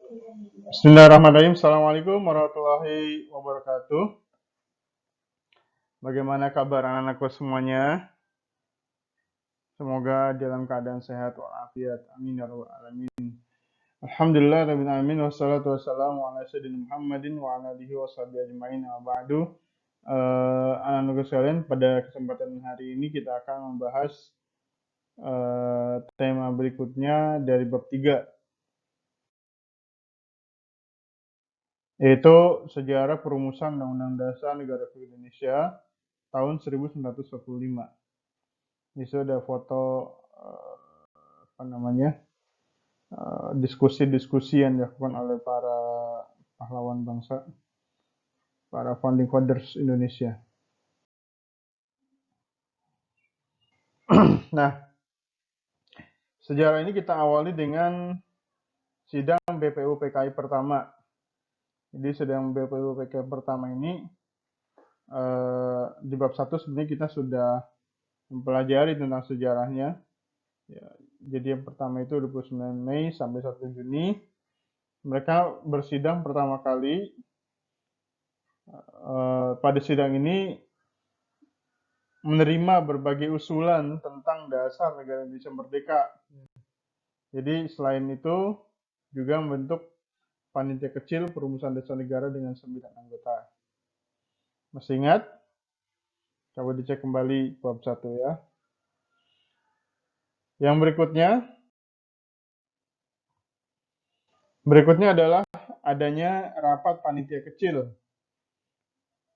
Bismillahirrahmanirrahim. Assalamualaikum warahmatullahi wabarakatuh. Bagaimana kabar anak-anakku semuanya? Semoga dalam keadaan sehat walafiat. Amin ya rabbal alamin. Alhamdulillah rabbil alamin wassalatu wassalamu ala sayyidina Muhammadin wa ala alihi washabihi ajmain. Ba'du. Anak-anakku sekalian, pada kesempatan hari ini kita akan membahas tema berikutnya dari bab 3, yaitu sejarah perumusan Undang-Undang Dasar Negara Republik Indonesia tahun 1945. Di situ ada foto diskusi-diskusi yang dilakukan oleh para pahlawan bangsa, para founding fathers Indonesia. Nah, sejarah ini kita awali dengan sidang BPU PKI pertama. Jadi sidang BPU PKI pertama ini di bab 1 sebenarnya kita sudah mempelajari tentang sejarahnya. Ya, jadi yang pertama itu 29 Mei sampai 1 Juni. Mereka bersidang pertama kali. Pada sidang ini menerima berbagai usulan tentang dasar negara Indonesia merdeka. Jadi selain itu juga membentuk panitia kecil perumusan dasar negara dengan 9 anggota. Masih ingat? Coba dicek kembali bab 1 ya. Yang berikutnya adalah adanya rapat panitia kecil.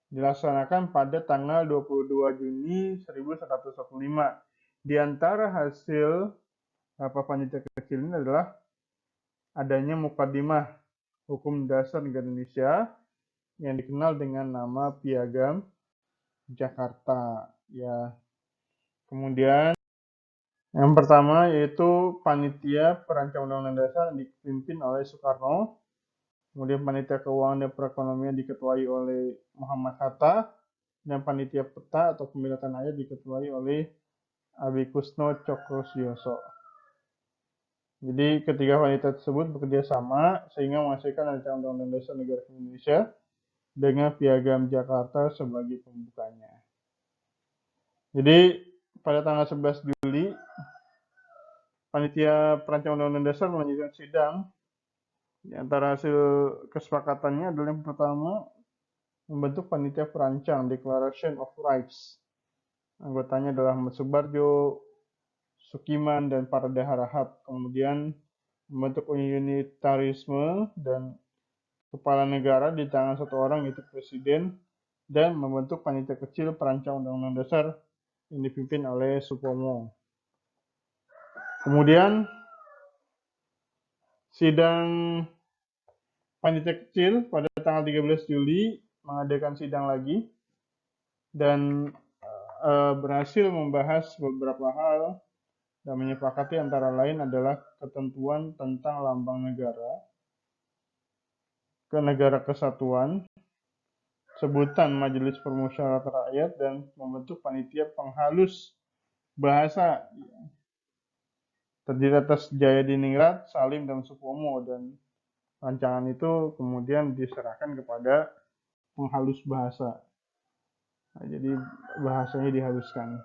Dilaksanakan pada tanggal 22 Juni 1945. Di antara hasil rapat panitia kecil ini adalah adanya Mukaddimah Hukum Dasar Negara Indonesia yang dikenal dengan nama Piagam Jakarta. Ya. Kemudian yang pertama yaitu panitia perancang Undang-Undang Dasar yang dipimpin oleh Soekarno. Kemudian panitia keuangan dan perekonomian diketuai oleh Muhammad Hatta, dan panitia peta atau pemilihan tanah air diketuai oleh Abi Kusno Cokrosioso. Jadi ketiga panitia tersebut bekerja sama sehingga menghasilkan rancangan Undang-Undang Dasar Negara Indonesia dengan Piagam Jakarta sebagai pembukanya. Jadi pada tanggal 11 Juli, panitia perancang Undang-Undang Dasar melanjutkan sidang. Di antara hasil kesepakatannya adalah yang pertama, membentuk panitia perancang Declaration of Rights. Anggotanya adalah Ahmad Subarjo, Sukiman, dan Parda Harahap. Kemudian membentuk unitarisme dan kepala negara di tangan satu orang, yaitu presiden, dan membentuk panitia kecil perancang Undang-Undang Dasar yang dipimpin oleh Supomo. Kemudian sidang panitia kecil pada tanggal 13 Juli mengadakan sidang lagi dan berhasil membahas beberapa hal dan menyepakati antara lain adalah ketentuan tentang lambang negara, negara kesatuan, sebutan Majelis Permusyawaratan Rakyat, dan membentuk panitia penghalus bahasa terdiri atas Jayadiningrat, Salim, dan Supomo, dan rancangan itu kemudian diserahkan kepada penghalus bahasa. Nah, jadi bahasanya dihaluskan.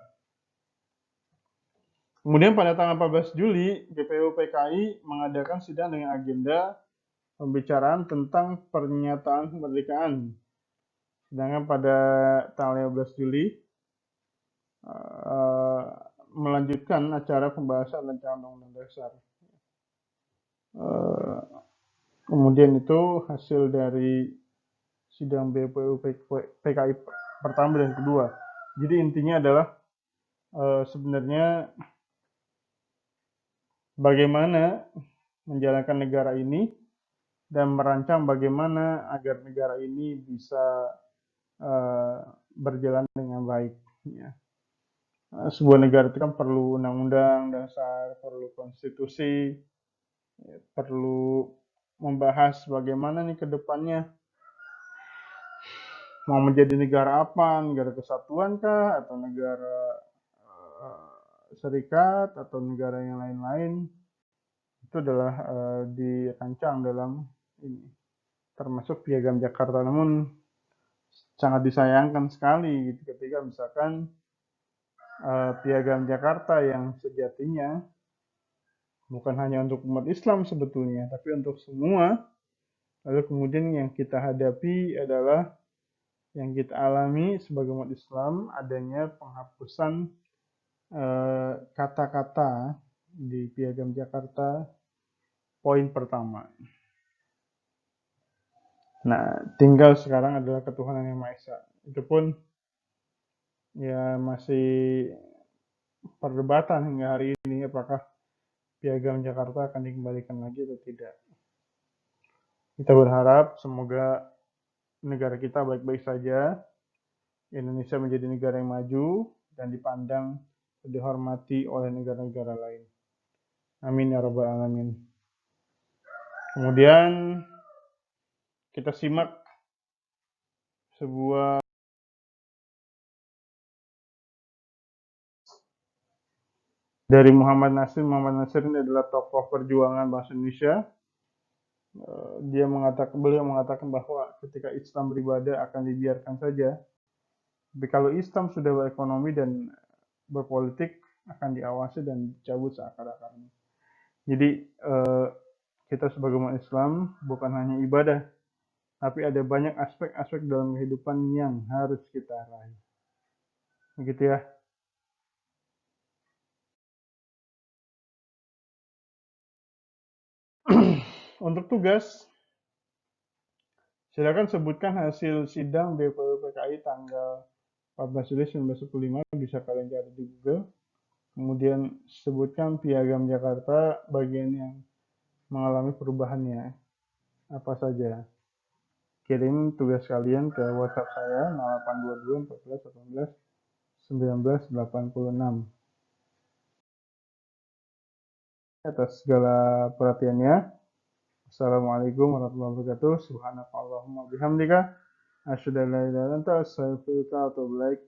Kemudian pada tanggal 14 Juli, BPU PKI mengadakan sidang dengan agenda pembicaraan tentang pernyataan kemerdekaan. Sedangkan pada tanggal 15 Juli melanjutkan acara pembahasan rancangan Undang-Undang Dasar. Kemudian itu hasil dari sidang BPU PKI pertama dan kedua. Jadi intinya adalah sebenarnya bagaimana menjalankan negara ini dan merancang bagaimana agar negara ini bisa berjalan dengan baik. Ya. Sebuah negara itu kan perlu undang-undang dasar, perlu konstitusi, ya, perlu membahas bagaimana nih ke depannya mau menjadi negara apa, negara kesatuan kah, atau negara serikat, atau negara yang lain-lain. itu adalah dirancang dalam ini, termasuk Piagam Jakarta. Namun sangat disayangkan sekali gitu, ketika misalkan Piagam Jakarta yang sejatinya bukan hanya untuk umat Islam sebetulnya, tapi untuk semua. Lalu kemudian yang kita hadapi adalah, yang kita alami sebagai umat Islam, adanya penghapusan kata-kata di Piagam Jakarta poin pertama. Nah, tinggal sekarang adalah ketuhanan yang Maha Esa. Itu pun ya masih perdebatan hingga hari ini, apakah Piagam Jakarta akan dikembalikan lagi atau tidak. Kita berharap semoga negara kita baik-baik saja, Indonesia menjadi negara yang maju dan dipandang, dihormati oleh negara-negara lain. Amin ya rabbal alamin. Kemudian kita simak sebuah dari Muhammad Nasir. Muhammad Nasir ini adalah tokoh perjuangan bangsa Indonesia. Beliau mengatakan bahwa ketika Islam beribadah akan dibiarkan saja, tapi kalau Islam sudah berekonomi dan berpolitik akan diawasi dan dicabut seakar-akarnya. Jadi kita sebagai umat Islam bukan hanya ibadah, tapi ada banyak aspek-aspek dalam kehidupan yang harus kita raih. Begitu ya. Untuk tugas, silakan sebutkan hasil sidang BPUPKI tanggal 14 Juli 1945, bisa kalian cari di Google. Kemudian sebutkan Piagam Jakarta bagian yang mengalami perubahannya apa saja. Kirim tugas kalian ke WhatsApp saya 0822 14 18 19 86. Atas segala perhatiannya. Assalamualaikum warahmatullahi wabarakatuh. Subhanakallahumma bihamdika asyhadu an la ilaha illa anta astaghfiruka wa atubu ilaik.